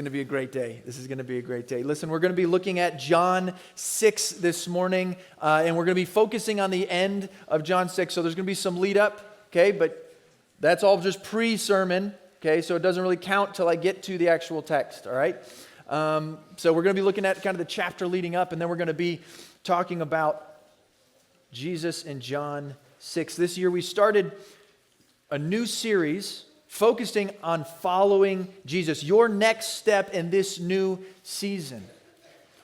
going to be a great day. This is going to be a great day. Listen, we're going to be looking at John 6 this morning, and we're going to be focusing on the end of John 6. So there's going to be some lead up, okay? But that's all just pre-sermon, okay? So it doesn't really count till I get to the actual text, all right? So we're going to be looking at kind of the chapter leading up, and then we're going to be talking about Jesus in John 6. This year we started a new series focusing on following Jesus, your next step in this new season.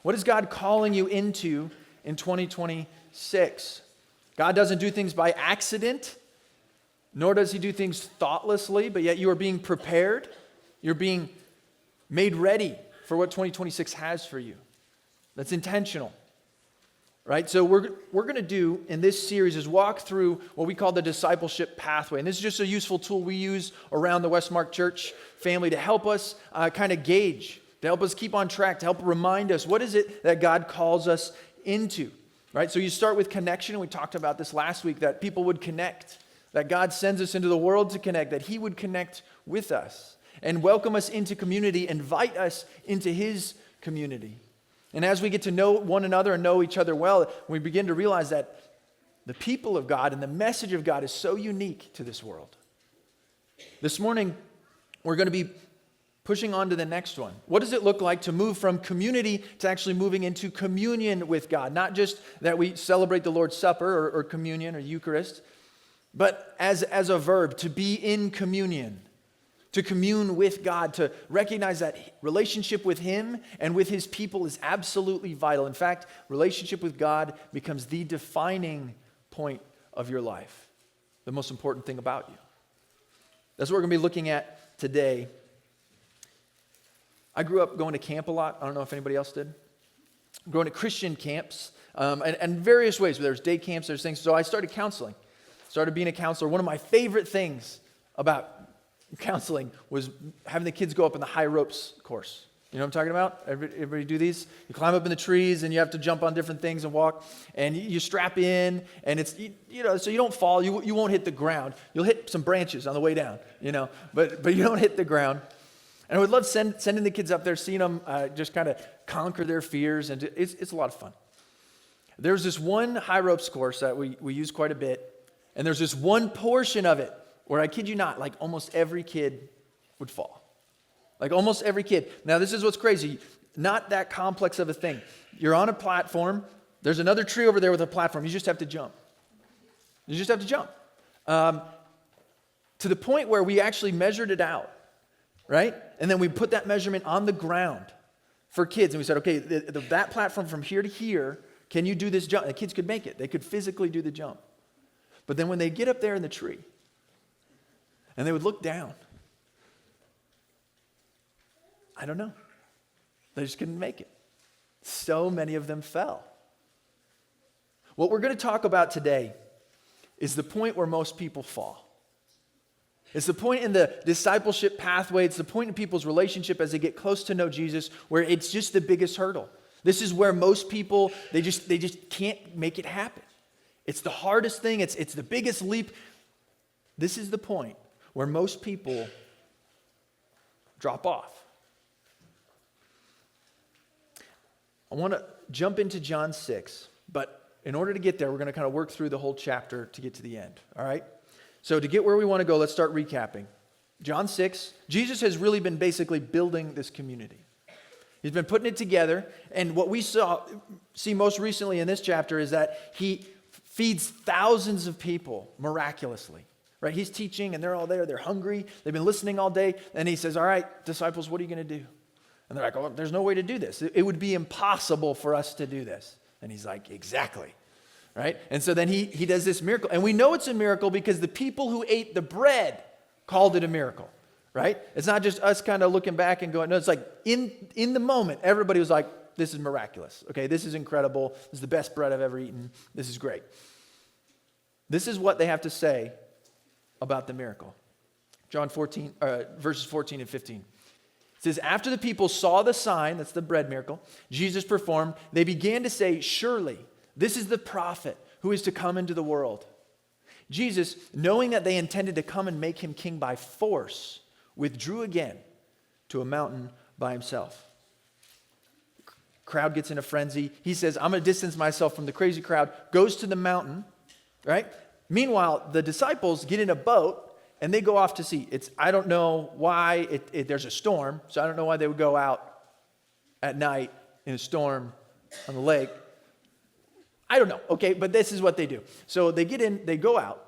What is God calling you into in 2026? God doesn't do things by accident, nor does he do things thoughtlessly, but yet you are being prepared. You're being made ready for what 2026 has for you. That's intentional. Right? So we're going to do in this series is walk through what we call the Discipleship Pathway. And this is just a useful tool we use around the Westmark Church family to help us kind of gauge, to help us keep on track, to help remind us what is it that God calls us into. Right? So you start with connection, and we talked about this last week, that people would connect, that God sends us into the world to connect, that he would connect with us and welcome us into community, invite us into his community. And as we get to know one another and know each other well, we begin to realize that the people of God and the message of God is so unique to this world. This morning, we're going to be pushing on to the next one. What does it look like to move from community to actually moving into communion with God? Not just that we celebrate the Lord's Supper or communion or Eucharist, but as a verb, to be in communion. To commune with God, to recognize that relationship with him and with his people is absolutely vital. In fact, relationship with God becomes the defining point of your life, the most important thing about you. That's what we're going to be looking at today. I grew up going to camp a lot. I don't know if anybody else did. Going to Christian camps and various ways. There's day camps, there's things. So I started counseling, started being a counselor. One of my favorite things about counseling was having the kids go up in the high ropes course. You know what I'm talking about? Everybody do these? You climb up in the trees and you have to jump on different things and walk, and you strap in, and it's, so you don't fall. You won't hit the ground. You'll hit some branches on the way down, but you don't hit the ground. And I would love sending the kids up there, seeing them just kind of conquer their fears, and it's a lot of fun. There's this one high ropes course that we use quite a bit, and there's this one portion of it where, I kid you not, like almost every kid would fall. Like almost every kid. Now, this is what's crazy. Not that complex of a thing. You're on a platform. There's another tree over there with a platform. You just have to jump. You just have to jump. To the point where we actually measured it out, right? And then we put that measurement on the ground for kids. And we said, okay, that platform from here to here, can you do this jump? The kids could make it. They could physically do the jump. But then when they get up there in the tree, and they would look down, I don't know. They just couldn't make it. So many of them fell. What we're going to talk about today is the point where most people fall. It's the point in the discipleship pathway. It's the point in people's relationship as they get close to know Jesus where it's just the biggest hurdle. This is where most people, they just can't make it happen. It's the hardest thing. It's the biggest leap. This is the point where most people drop off. I want to jump into John 6, but in order to get there, we're going to kind of work through the whole chapter to get to the end, all right? So to get where we want to go, let's start recapping. John 6, Jesus has really been basically building this community. He's been putting it together, and what we see most recently in this chapter is that he feeds thousands of people miraculously. Right? He's teaching, and they're all there. They're hungry. They've been listening all day. And he says, all right, disciples, what are you going to do? And they're like, oh, there's no way to do this. It would be impossible for us to do this. And he's like, exactly. Right? And so then he does this miracle. And we know it's a miracle because the people who ate the bread called it a miracle. Right? It's not just us kind of looking back and going, no, it's like in the moment, everybody was like, this is miraculous. Okay, this is incredible. This is the best bread I've ever eaten. This is great. This is what they have to say about the miracle. John 14, verses 14 and 15. It says, after the people saw the sign, that's the bread miracle, Jesus performed, they began to say, surely this is the prophet who is to come into the world. Jesus, knowing that they intended to come and make him king by force, withdrew again to a mountain by himself. Crowd gets in a frenzy. He says, I'm going to distance myself from the crazy crowd, goes to the mountain, right? Meanwhile, the disciples get in a boat and they go off to sea. I don't know why there's a storm, so I don't know why they would go out at night in a storm on the lake. I don't know, okay, but this is what they do. So they get in, they go out.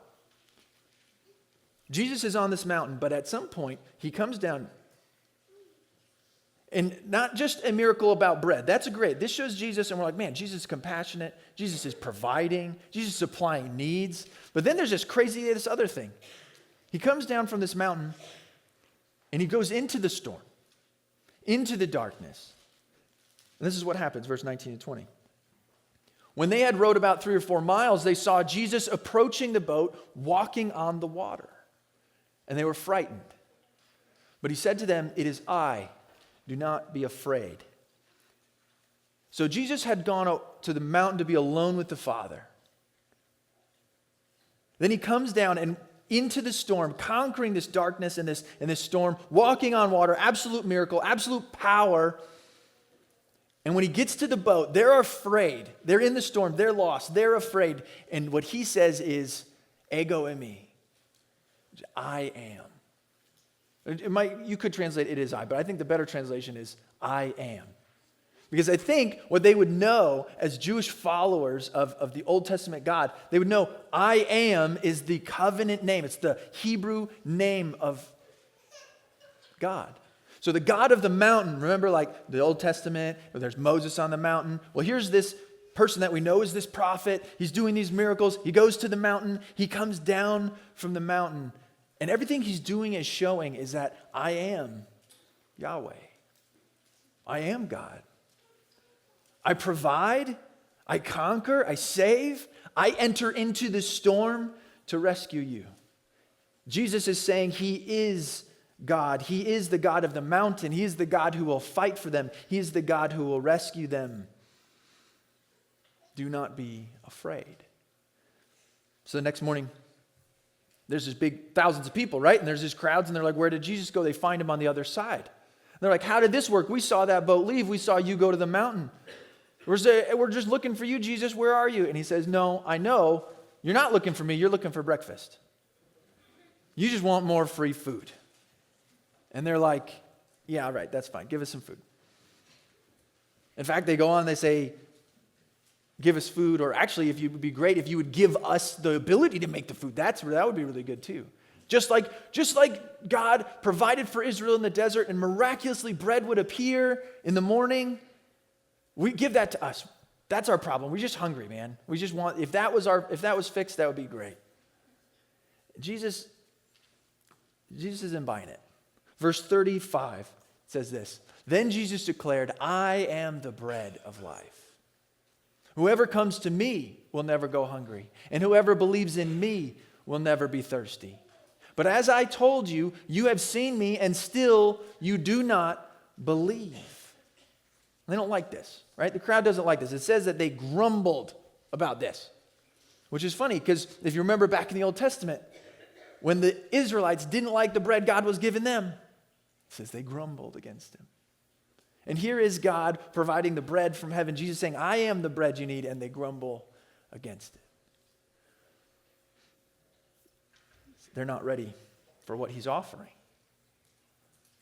Jesus is on this mountain, but at some point, he comes down. And not just a miracle about bread. That's great. This shows Jesus, and we're like, man, Jesus is compassionate. Jesus is providing. Jesus is supplying needs. But then there's this other thing. He comes down from this mountain, and he goes into the storm, into the darkness. And this is what happens, verse 19 and 20. When they had rowed about 3 or 4 miles, they saw Jesus approaching the boat, walking on the water. And they were frightened. But he said to them, it is I. Do not be afraid. So Jesus had gone up to the mountain to be alone with the Father. Then he comes down and into the storm, conquering this darkness and this storm, walking on water, absolute miracle, absolute power. And when he gets to the boat, they're afraid. They're in the storm. They're lost. They're afraid. And what he says is, ego eimi. I am. You could translate it is I, but I think the better translation is I am. Because I think what they would know as Jewish followers of the Old Testament God, they would know I am is the covenant name. It's the Hebrew name of God. So the God of the mountain, remember like the Old Testament, where there's Moses on the mountain. Well, here's this person that we know is this prophet. He's doing these miracles. He goes to the mountain. He comes down from the mountain. And everything he's doing is showing is that I am Yahweh. I am God. I provide, I conquer, I save, I enter into the storm to rescue you. Jesus is saying he is God. He is the God of the mountain. He is the God who will fight for them. He is the God who will rescue them. Do not be afraid. So the next morning, there's this big thousands of people, right? And there's these crowds, and they're like, where did Jesus go? They find him on the other side. And they're like, how did this work? We saw that boat leave. We saw you go to the mountain. We're just looking for you, Jesus. Where are you? And he says, no, I know. You're not looking for me. You're looking for breakfast. You just want more free food. And they're like, yeah, all right, that's fine. Give us some food. In fact, they go on, they say, give us food, or actually, if you would be great if you would give us the ability to make the food. That would be really good too. Just like God provided for Israel in the desert and miraculously bread would appear in the morning, we give that to us. That's our problem. We're just hungry, man. We just want, if that was fixed, that would be great. Jesus isn't buying it. Verse 35 says this, then Jesus declared, I am the bread of life. Whoever comes to me will never go hungry, and whoever believes in me will never be thirsty. But as I told you, you have seen me, and still you do not believe. They don't like this, right? The crowd doesn't like this. It says that they grumbled about this, which is funny because if you remember back in the Old Testament, when the Israelites didn't like the bread God was giving them, it says they grumbled against him. And here is God providing the bread from heaven. Jesus saying, I am the bread you need, and they grumble against it. They're not ready for what he's offering.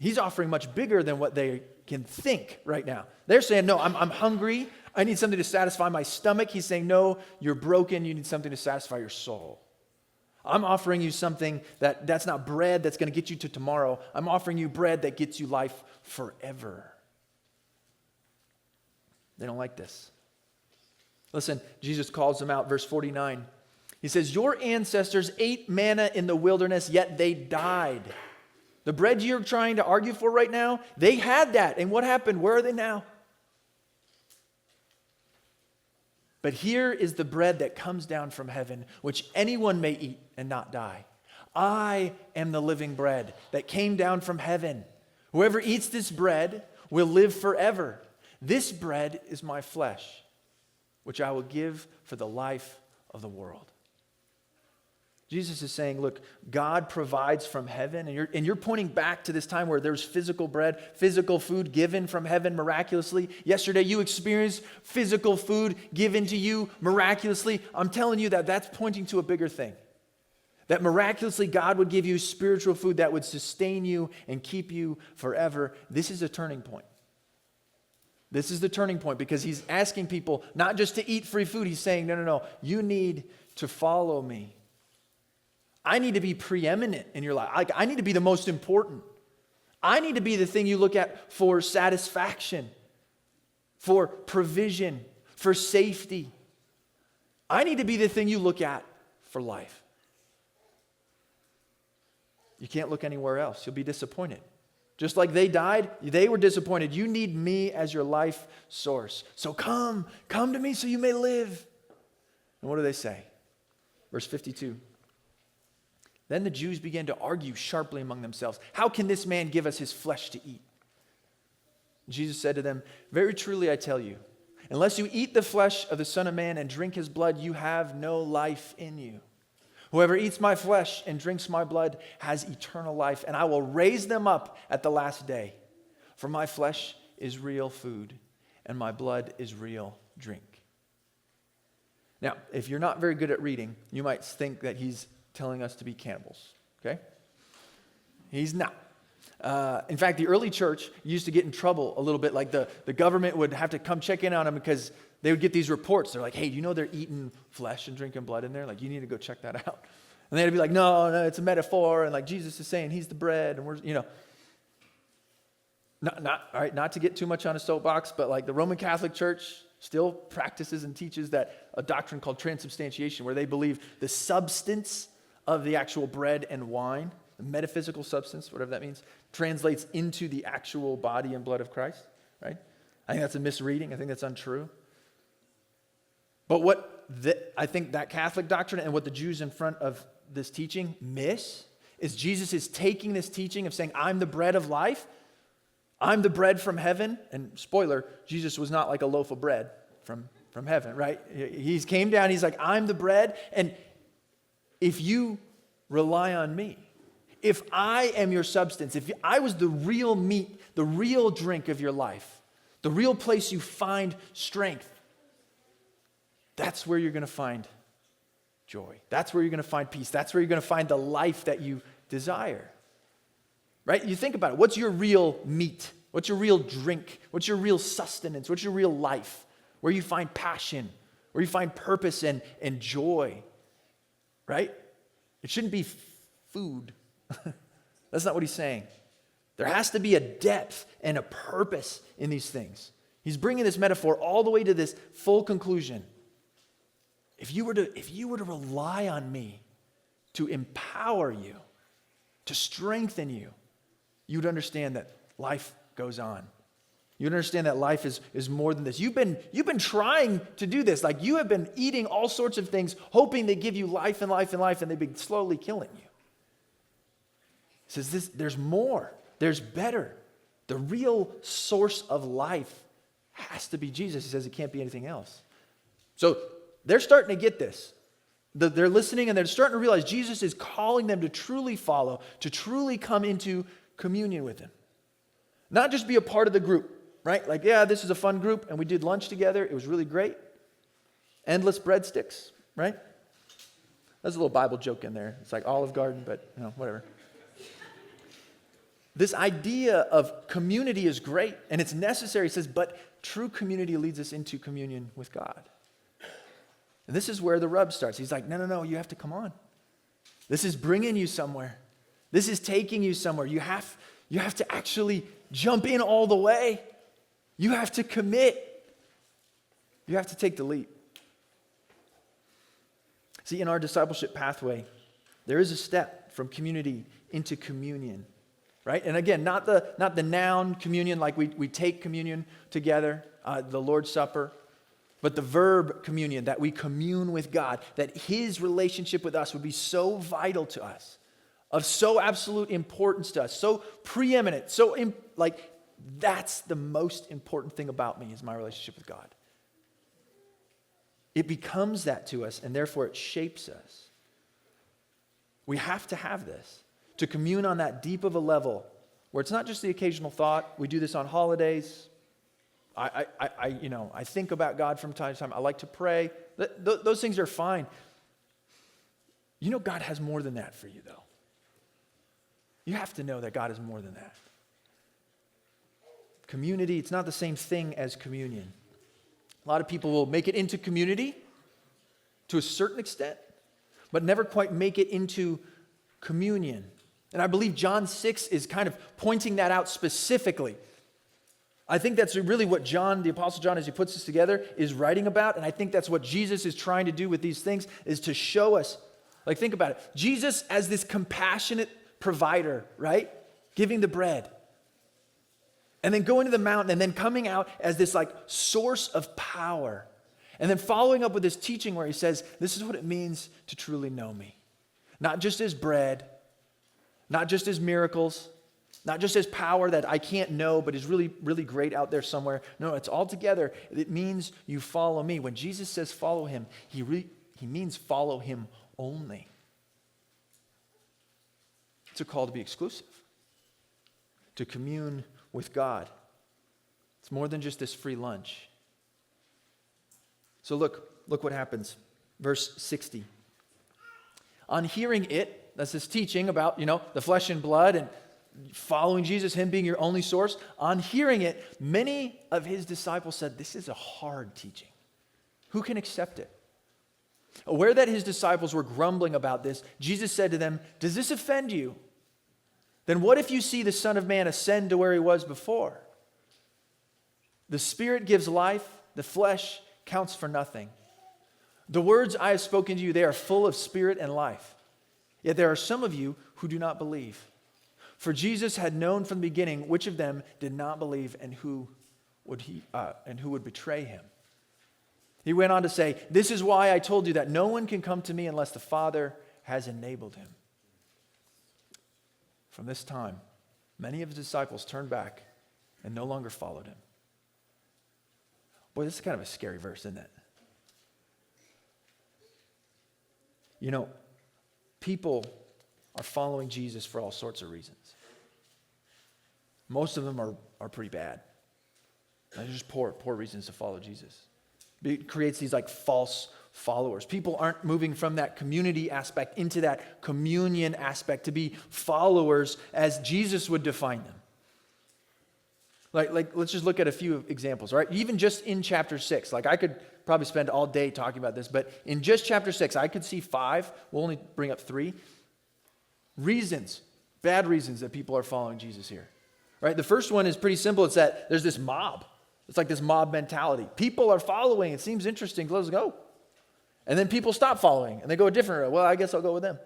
He's offering much bigger than what they can think right now. They're saying, no, I'm hungry. I need something to satisfy my stomach. He's saying, no, you're broken. You need something to satisfy your soul. I'm offering you something that's not bread that's going to get you to tomorrow. I'm offering you bread that gets you life forever. They don't like this. Listen, Jesus calls them out, verse 49. He says, your ancestors ate manna in the wilderness, yet they died. The bread you're trying to argue for right now, they had that. And what happened? Where are they now? But here is the bread that comes down from heaven, which anyone may eat and not die. I am the living bread that came down from heaven. Whoever eats this bread will live forever. This bread is my flesh, which I will give for the life of the world. Jesus is saying, look, God provides from heaven, and you're pointing back to this time where there's physical bread, physical food given from heaven miraculously. Yesterday you experienced physical food given to you miraculously. I'm telling you that that's pointing to a bigger thing. That miraculously God would give you spiritual food that would sustain you and keep you forever. This is a turning point. This is the turning point because he's asking people not just to eat free food. He's saying, no, you need to follow me. I need to be preeminent in your life. I need to be the most important. I need to be the thing you look at for satisfaction, for provision, for safety. I need to be the thing you look at for life. You can't look anywhere else. You'll be disappointed. Just like they died, they were disappointed. You need me as your life source. So come to me so you may live. And what do they say? Verse 52. Then the Jews began to argue sharply among themselves. How can this man give us his flesh to eat? Jesus said to them, very truly I tell you, unless you eat the flesh of the Son of Man and drink his blood, you have no life in you. Whoever eats my flesh and drinks my blood has eternal life, and I will raise them up at the last day. For my flesh is real food, and my blood is real drink. Now, if you're not very good at reading, you might think that he's telling us to be cannibals, okay? He's not. In fact, the early church used to get in trouble a little bit, like the government would have to come check in on them because they would get these reports. They're like, hey, do you know they're eating flesh and drinking blood in there? Like, you need to go check that out. And they'd be like, no, it's a metaphor, and like Jesus is saying he's the bread, and we're, not to get too much on a soapbox, but like the Roman Catholic Church still practices and teaches that a doctrine called transubstantiation, where they believe the substance of the actual bread and wine, the metaphysical substance, whatever that means, translates into the actual body and blood of Christ, right? I think that's a misreading. I think that's untrue. But I think that Catholic doctrine and what the Jews in front of this teaching miss is Jesus is taking this teaching of saying, I'm the bread of life, I'm the bread from heaven, and spoiler, Jesus was not like a loaf of bread from heaven, right? He came down, he's like, I'm the bread, and if you rely on me, if I am your substance, if I was the real meat, the real drink of your life, the real place you find strength, that's where you're going to find joy. That's where you're going to find peace. That's where you're going to find the life that you desire. Right? You think about it. What's your real meat? What's your real drink? What's your real sustenance? What's your real life? Where you find passion, where you find purpose and joy. Right? It shouldn't be food. That's not what he's saying. There has to be a depth and a purpose in these things. He's bringing this metaphor all the way to this full conclusion. If you were to rely on me to empower you, to strengthen you, you'd understand that life goes on. You'd understand that life is more than this. You've been trying to do this. Like you have been eating all sorts of things, hoping they give you life and life and life, and they've been slowly killing you. He says there's more. There's better. The real source of life has to be Jesus. He says it can't be anything else. So they're starting to get this. They're listening and they're starting to realize Jesus is calling them to truly follow, to truly come into communion with him. Not just be a part of the group, right? Like, yeah, this is a fun group and we did lunch together. It was really great. Endless breadsticks, right? There's a little Bible joke in there. It's like Olive Garden, but whatever. This idea of community is great and it's necessary. He says, but true community leads us into communion with God. And this is where the rub starts. He's like, no, you have to come on. This is bringing you somewhere. This is taking you somewhere. You have to actually jump in all the way. You have to commit. You have to take the leap. See, in our discipleship pathway, there is a step from community into communion, right? And again, not the noun communion, like we take communion together, the Lord's Supper, but the verb communion, that we commune with God, that his relationship with us would be so vital to us, of so absolute importance to us, so preeminent, that's the most important thing about me is my relationship with God. It becomes that to us, and therefore it shapes us. We have to have this, to commune on that deep of a level where it's not just the occasional thought. We do this on holidays. I think about God from time to time. I like to pray. Those things are fine. You know God has more than that for you, though. You have to know that God is more than that. Community, it's not the same thing as communion. A lot of people will make it into community to a certain extent, but never quite make it into communion. And I believe John 6 is kind of pointing that out specifically. I think that's really what John, the Apostle John, as he puts this together, is writing about. And I think that's what Jesus is trying to do with these things, is to show us. Like, think about it. Jesus as this compassionate provider, right? Giving the bread. And then going to the mountain and then coming out as this like source of power. And then following up with this teaching where he says, this is what it means to truly know me. Not just as bread, not just as miracles, not just as power that I can't know but is really, really great out there somewhere. No, it's all together. It means you follow me. When Jesus says follow him, he means follow him only. It's a call to be exclusive, to commune with God. It's more than just this free lunch. So look what happens. Verse 60. On hearing it, that's this teaching about, the flesh and blood and following Jesus, him being your only source. On hearing it, many of his disciples said, this is a hard teaching. Who can accept it? Aware that his disciples were grumbling about this, Jesus said to them, does this offend you? Then what if you see the Son of Man ascend to where he was before? The Spirit gives life, the flesh counts for nothing. The words I have spoken to you, they are full of spirit and life. Yet there are some of you who do not believe. For Jesus had known from the beginning which of them did not believe and who would betray him. He went on to say, this is why I told you that no one can come to me unless the Father has enabled him. From this time, many of his disciples turned back and no longer followed him. Boy, this is kind of a scary verse, isn't it? People are following Jesus for all sorts of reasons. Most of them are pretty bad. They're just poor reasons to follow Jesus. It creates these like false followers. People aren't moving from that community aspect into that communion aspect to be followers as Jesus would define them. Like let's just look at a few examples, right? Even just in chapter 6, like I could probably spend all day talking about this, but in just chapter 6, I could see 5, we'll only bring up 3, bad reasons that people are following Jesus here, right? The first one is pretty simple. It's that there's this mob. It's like this mob mentality. People are following. It seems interesting. Let's go. And then people stop following and they go a different route. Well, I guess I'll go with them.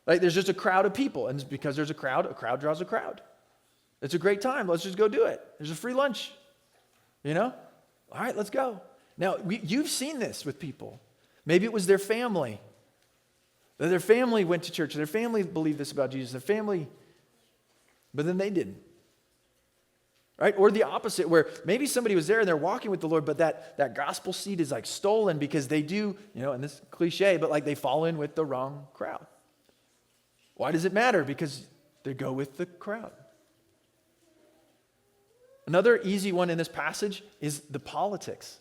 Like there's just a crowd of people. And because there's a crowd draws a crowd. It's a great time. Let's just go do it. There's a free lunch. All right, let's go. Now, you've seen this with people. Maybe it was their family. Their family went to church. Their family believed this about Jesus. Their family, but then they didn't. Right? Or the opposite, where maybe somebody was there and they're walking with the Lord, but that gospel seed is like stolen because they do, and this is cliche, but like they fall in with the wrong crowd. Why does it matter? Because they go with the crowd. Another easy one in this passage is the politics.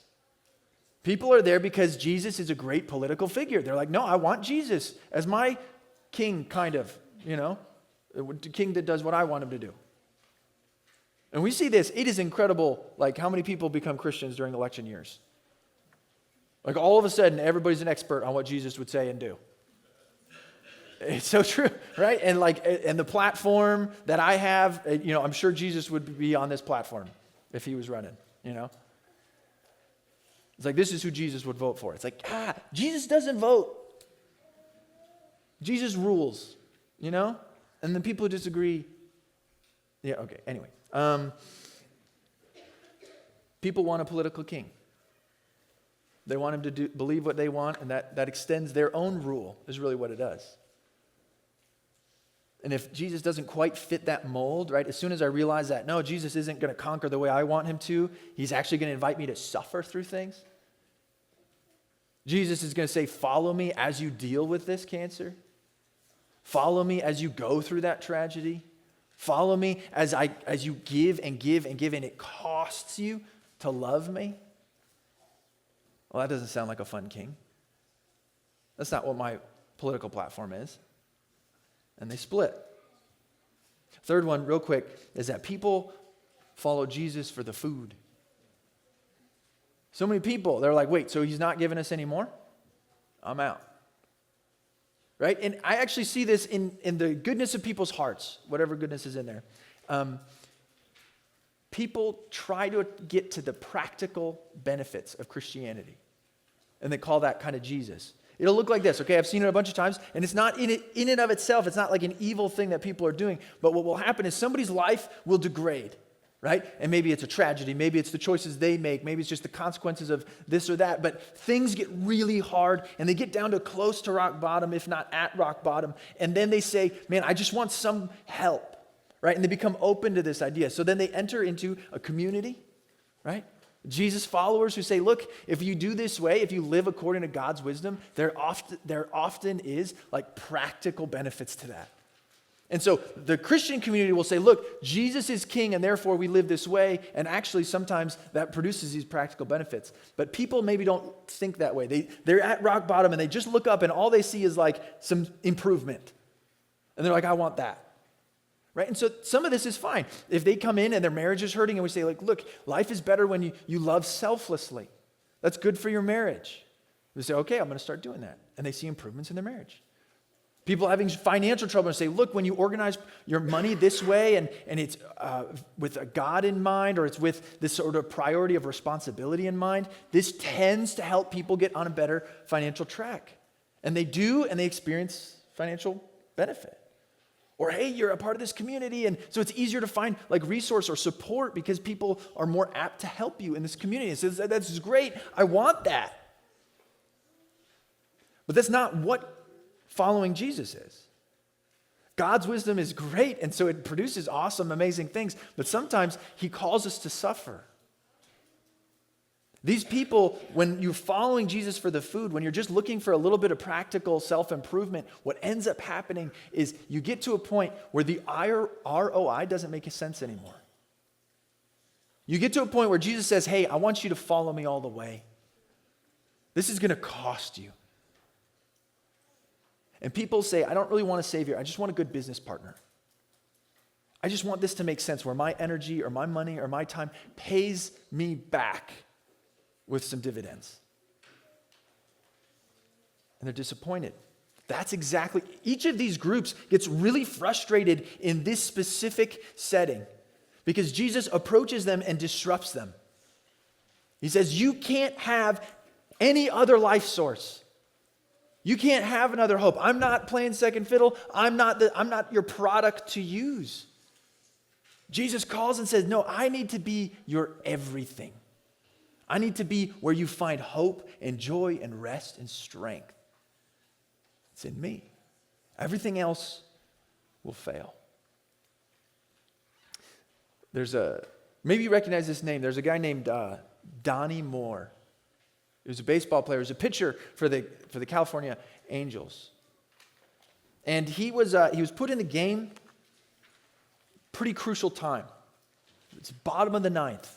People are there because Jesus is a great political figure. They're like, no, I want Jesus as my king, kind of, the king that does what I want him to do. And we see this. It is incredible, like how many people become Christians during election years. Like all of a sudden, everybody's an expert on what Jesus would say and do. It's so true, right? And the platform that I have, I'm sure Jesus would be on this platform if he was running, It's like, this is who Jesus would vote for. It's like, Jesus doesn't vote. Jesus rules, And then people who disagree, anyway. People want a political king. They want him to believe what they want, and that extends their own rule, is really what it does. And if Jesus doesn't quite fit that mold, right, as soon as I realize that, no, Jesus isn't going to conquer the way I want him to, he's actually going to invite me to suffer through things. Jesus is going to say, follow me as you deal with this cancer. Follow me as you go through that tragedy. Follow me as you give and give and give, and it costs you to love me. Well, that doesn't sound like a fun king. That's not what my political platform is. And they split. Third one, real quick, is that people follow Jesus for the food. So many people, they're like, wait, so he's not giving us any more? I'm out. Right? And I actually see this in the goodness of people's hearts, whatever goodness is in there. People try to get to the practical benefits of Christianity, and they call that kind of Jesus. It'll look like this, okay? I've seen it a bunch of times, and it's not in and of itself, it's not like an evil thing that people are doing, but what will happen is somebody's life will degrade, right? And maybe it's a tragedy, maybe it's the choices they make, maybe it's just the consequences of this or that, but things get really hard, and they get down to close to rock bottom, if not at rock bottom, and then they say, man, I just want some help, right? And they become open to this idea. So then they enter into a community, right? Jesus followers who say, look, if you do this way, if you live according to God's wisdom, there often is like practical benefits to that. And so the Christian community will say, look, Jesus is king and therefore we live this way. And actually sometimes that produces these practical benefits. But people maybe don't think that way. They're at rock bottom and they just look up and all they see is like some improvement. And they're like, I want that. Right? And so some of this is fine. If they come in and their marriage is hurting and we say, like, look, life is better when you love selflessly. That's good for your marriage. They say, okay, I'm going to start doing that. And they see improvements in their marriage. People having financial trouble and say, look, when you organize your money this way and it's with a God in mind, or it's with this sort of priority of responsibility in mind, this tends to help people get on a better financial track. And they do, and they experience financial benefit. Or, hey, you're a part of this community, and so it's easier to find like resource or support because people are more apt to help you in this community. So that's great. I want that. But that's not what following Jesus is. God's wisdom is great, and so it produces awesome, amazing things, but sometimes he calls us to suffer. These people, when you're following Jesus for the food, when you're just looking for a little bit of practical self-improvement, what ends up happening is you get to a point where the ROI doesn't make sense anymore. You get to a point where Jesus says, hey, I want you to follow me all the way. This is going to cost you. And people say, I don't really want a savior. I just want a good business partner. I just want this to make sense where my energy or my money or my time pays me back with some dividends. And they're disappointed. That's exactly, each of these groups gets really frustrated in this specific setting because Jesus approaches them and disrupts them. He says, you can't have any other life source. You can't have another hope. I'm not playing second fiddle. I'm not your product to use. Jesus calls and says, no, I need to be your everything. I need to be where you find hope and joy and rest and strength. It's in me. Everything else will fail. Maybe you recognize this name. There's a guy named Donnie Moore. He was a baseball player. He was a pitcher for the California Angels. And he was put in the game, pretty crucial time. It's bottom of the ninth.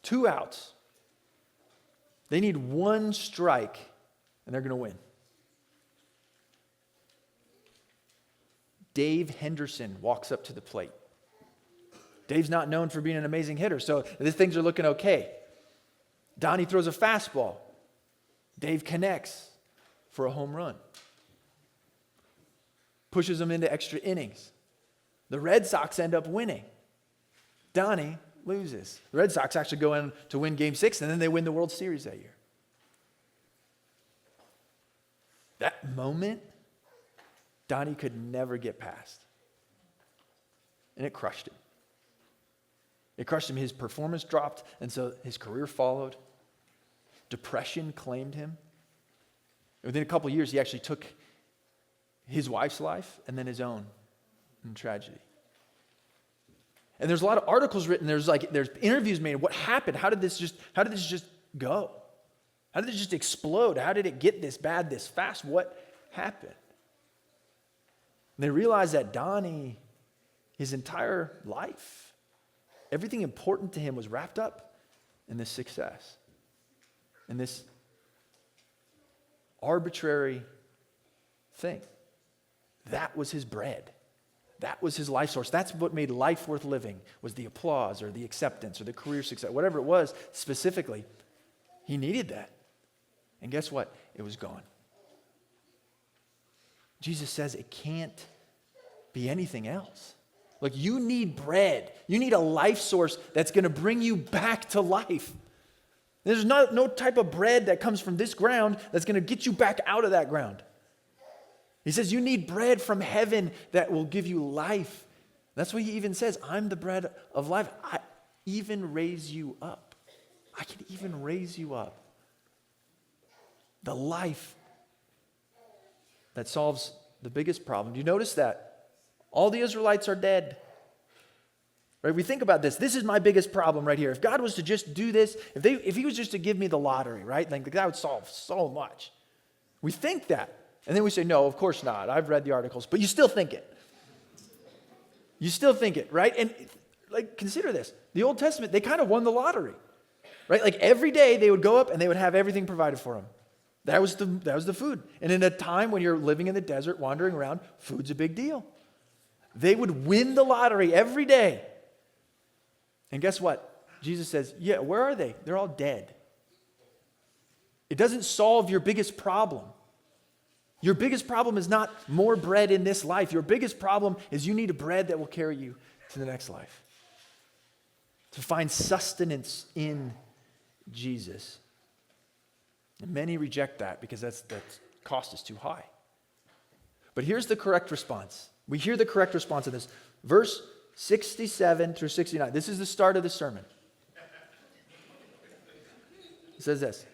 2 outs. They need 1 strike, and they're going to win. Dave Henderson walks up to the plate. Dave's not known for being an amazing hitter, so things are looking okay. Donnie throws a fastball. Dave connects for a home run. Pushes them into extra innings. The Red Sox end up winning. Donnie loses. The Red Sox actually go in to win Game 6, and then they win the World Series that year. That moment, Donnie could never get past. And it crushed him. It crushed him. His performance dropped, and so his career followed. Depression claimed him. Within a couple of years, he actually took his wife's life and then his own in tragedy. And there's a lot of articles written. There's interviews made. What happened? How did this just go? How did it just explode? How did it get this bad this fast? What happened? And they realized that Donnie, his entire life, everything important to him was wrapped up in this success, in this arbitrary thing. That was his bread. That was his life source. That's what made life worth living, was the applause or the acceptance or the career success, whatever it was specifically. He needed that. And guess what? It was gone. Jesus says it can't be anything else. Like, you need bread. You need a life source that's going to bring you back to life. There's no type of bread that comes from this ground that's going to get you back out of that ground. He says you need bread from heaven that will give you life. That's what he even says. I'm the bread of life. I even raise you up. I can even raise you up. The life that solves the biggest problem. Do you notice that? All the Israelites are dead. Right? We think about this. This is my biggest problem right here. If God was to just do this, if he was just to give me the lottery, right? Like, that would solve so much. We think that. And then we say, no, of course not. I've read the articles. But you still think it. You still think it, right? And like, consider this. The Old Testament, they kind of won the lottery. Right? Like, every day they would go up and they would have everything provided for them. That was the food. And in a time when you're living in the desert, wandering around, food's a big deal. They would win the lottery every day. And guess what? Jesus says, yeah, where are they? They're all dead. It doesn't solve your biggest problem. Your biggest problem is not more bread in this life. Your biggest problem is you need a bread that will carry you to the next life. To find sustenance in Jesus. And many reject that because that cost is too high. But here's the correct response. We hear the correct response in this. Verse 67 through 69. This is the start of the sermon. It says this.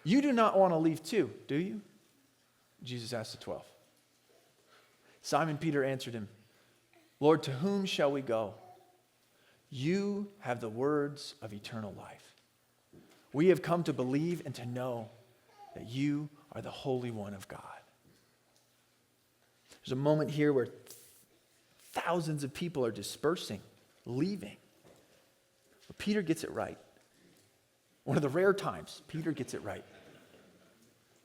You do not want to leave too, do you? Jesus asked the 12. Simon Peter answered him, Lord, to whom shall we go? You have the words of eternal life. We have come to believe and to know that you are the Holy One of God. There's a moment here where thousands of people are dispersing, leaving. But Peter gets it right. One of the rare times Peter gets it right.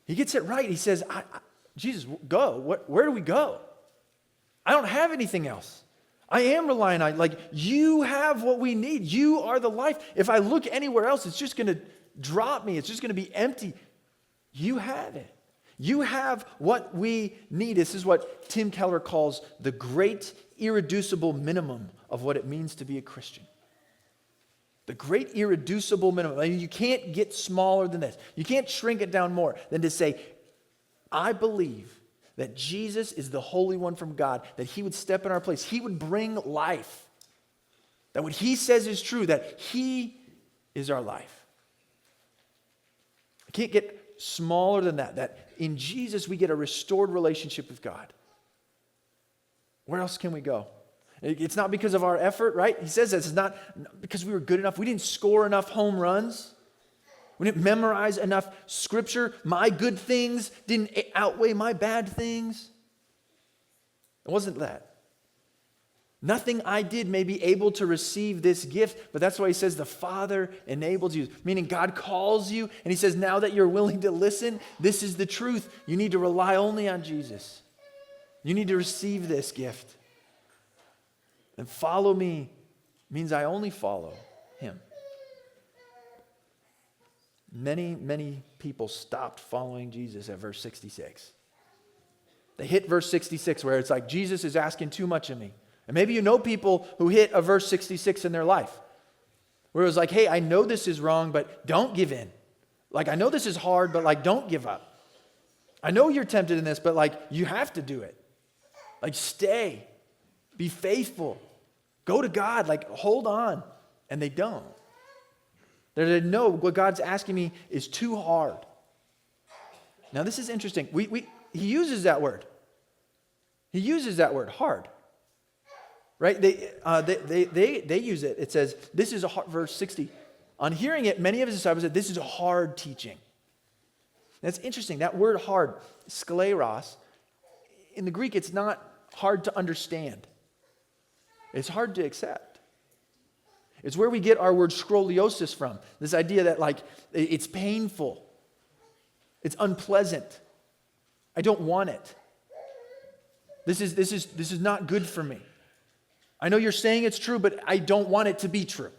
He gets it right. He says, Jesus, go. Where do we go? I don't have anything else. I am relying on, like, you have what we need. You are the life. If I look anywhere else, it's just going to drop me. It's just going to be empty. You have it. You have what we need. This is what Tim Keller calls the great irreducible minimum of what it means to be a Christian. The great irreducible minimum. I mean, you can't get smaller than this. You can't shrink it down more than to say, I believe that Jesus is the Holy One from God, that he would step in our place. He would bring life. That what he says is true, that he is our life. I can't get smaller than that. That in Jesus we get a restored relationship with God. Where else can we go? It's not because of our effort, right? He says this. It's not because we were good enough. We didn't score enough home runs. We didn't memorize enough scripture. My good things didn't outweigh my bad things. It wasn't that. Nothing I did may be able to receive this gift, but that's why he says the Father enables you, meaning God calls you, and he says now that you're willing to listen, this is the truth. You need to rely only on Jesus. You need to receive this gift. And follow me means I only follow him. Many, many people stopped following Jesus at verse 66. They hit verse 66 where it's like, Jesus is asking too much of me. And maybe you know people who hit a verse 66 in their life. Where it was like, hey, I know this is wrong, but don't give in. Like, I know this is hard, but like, don't give up. I know you're tempted in this, but like, you have to do it. Like, stay. Be faithful. Go to God. Like, hold on. And they don't. They know what God's asking me is too hard. Now, this is interesting. He uses that word. He uses that word, hard. Right? They use it. It says, this is a hard, verse 60. On hearing it, many of his disciples said, this is a hard teaching. That's interesting. That word hard, skleros, in the Greek, it's not hard to understand. It's hard to accept. It's where we get our word scoliosis from. This idea that like it's painful. It's unpleasant. I don't want it. This is not good for me. I know you're saying it's true, but I don't want it to be true.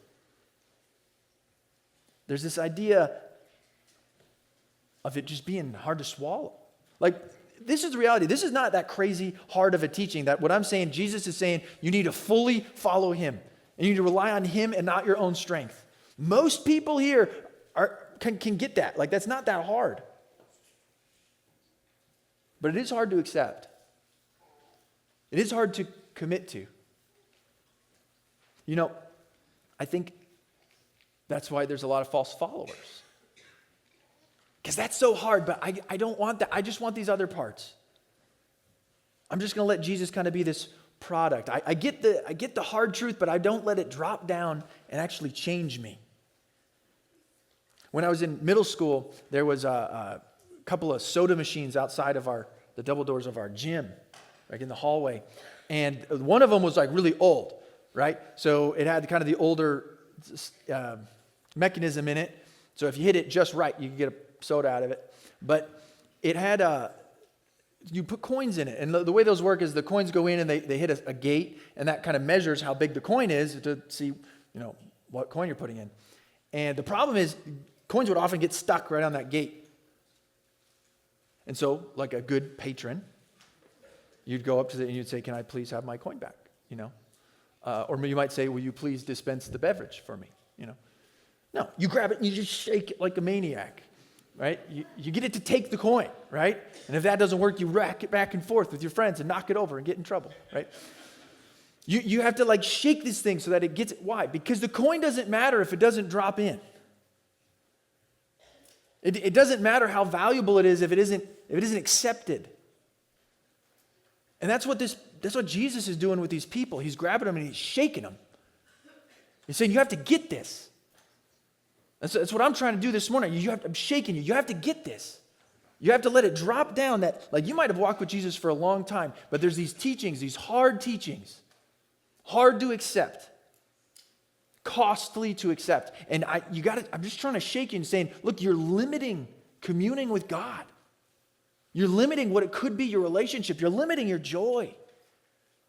There's this idea of it just being hard to swallow. Like, this is the reality. This is not that crazy hard of a teaching. That what I'm saying, Jesus is saying, you need to fully follow him. And you need to rely on him and not your own strength. Most people here can get that. Like, that's not that hard. But it is hard to accept. It is hard to commit to. You know, I think that's why there's a lot of false followers. Because that's so hard, but I don't want that. I just want these other parts. I'm just going to let Jesus kind of be this product. I get the hard truth, but I don't let it drop down and actually change me. When I was in middle school, there was a couple of soda machines outside of the double doors of our gym, like in the hallway. And one of them was like really old, right? So it had kind of the older mechanism in it. So if you hit it just right, you could get a soda out of it. But it had you put coins in it. And the way those work is the coins go in and they hit a gate, and that kind of measures how big the coin is to see, what coin you're putting in. And the problem is coins would often get stuck right on that gate. And so, like a good patron, you'd go up to and you'd say, "Can I please have my coin back?" Or you might say, "Will you please dispense the beverage for me?" No, you grab it and you just shake it like a maniac, right? You get it to take the coin, right? And if that doesn't work, you rack it back and forth with your friends and knock it over and get in trouble, right? You have to like shake this thing so that it gets it. Why? Because the coin doesn't matter if it doesn't drop in. It doesn't matter how valuable it is if it isn't accepted. And that's what Jesus is doing with these people. He's grabbing them and he's shaking them. He's saying, you have to get this. That's what I'm trying to do this morning. I'm shaking you. You have to get this. You have to let it drop down that, like, you might have walked with Jesus for a long time, but there's these teachings, these hard teachings, hard to accept, costly to accept. And I'm just trying to shake you and saying, look, you're limiting communing with God. You're limiting what it could be, your relationship. You're limiting your joy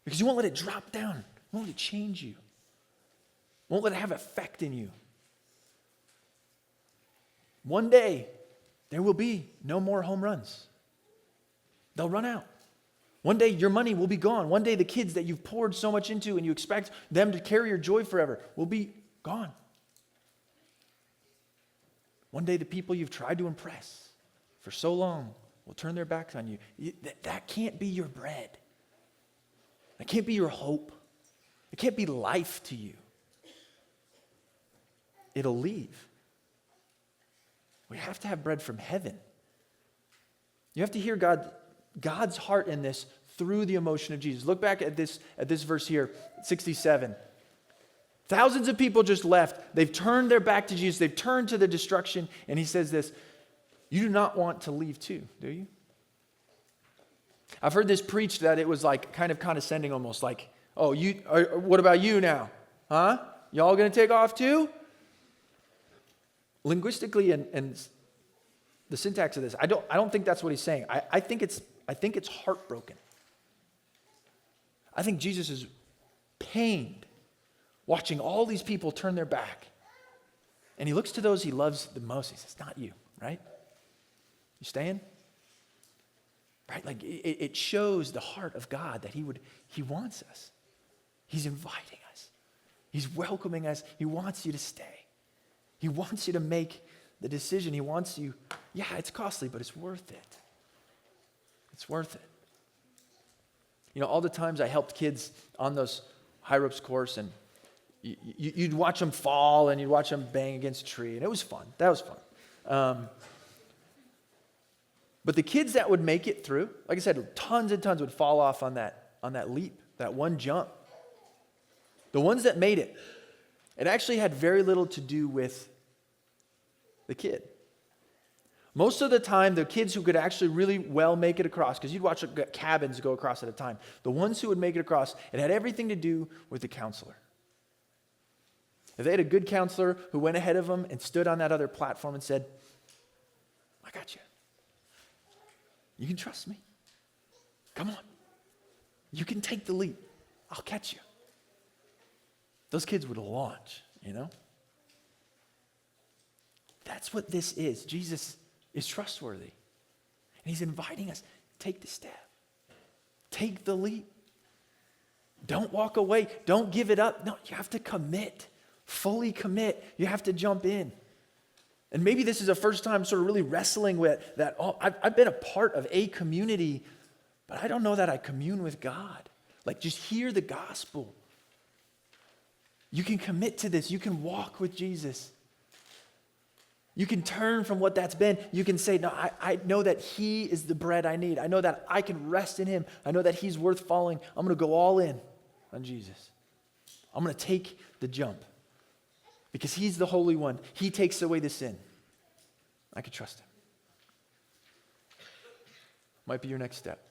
because you won't let it drop down. You won't let it change you. You won't let it have effect in you. One day, there will be no more home runs. They'll run out. One day, your money will be gone. One day, the kids that you've poured so much into and you expect them to carry your joy forever will be gone. One day, the people you've tried to impress for so long will turn their backs on you. That can't be your bread. That can't be your hope. It can't be life to you. It'll leave. We have to have bread from heaven. You have to hear God's heart in this through the emotion of Jesus. Look back at this verse here, 67. Thousands of people just left. They've turned their back to Jesus. They've turned to the destruction. And he says this, you do not want to leave too, do you? I've heard this preached that it was like kind of condescending almost, like, oh, what about you now? Huh? Y'all going to take off too? Linguistically and the syntax of this, I don't think that's what he's saying. I think it's heartbroken. I think Jesus is pained watching all these people turn their back. And he looks to those he loves the most. He says, not you, right? You staying? Right? Like it shows the heart of God that he wants us. He's inviting us. He's welcoming us. He wants you to stay. He wants you to make the decision. He wants you, yeah, it's costly, but it's worth it. It's worth it. All the times I helped kids on those high ropes course, and you'd watch them fall and you'd watch them bang against a tree, and it was fun. That was fun. But the kids that would make it through, like I said, tons and tons would fall off on that leap, that one jump. The ones that made it, it actually had very little to do with the kid. Most of the time, the kids who could actually really well make it across, because you'd watch cabins go across at a time, the ones who would make it across, it had everything to do with the counselor. If they had a good counselor who went ahead of them and stood on that other platform and said, I got you. You can trust me. Come on. You can take the leap. I'll catch you. Those kids would launch, you know? That's what this is. Jesus is trustworthy. And he's inviting us, take the step. Take the leap. Don't walk away. Don't give it up. No, you have to commit. Fully commit. You have to jump in. And maybe this is the first time sort of really wrestling with that. Oh, I've been a part of a community, but I don't know that I commune with God. Like, just hear the gospel. You can commit to this. You can walk with Jesus. You can turn from what that's been. You can say, no, I know that he is the bread I need. I know that I can rest in him. I know that he's worth following. I'm going to go all in on Jesus. I'm going to take the jump because he's the Holy One. He takes away the sin. I can trust him. Might be your next step.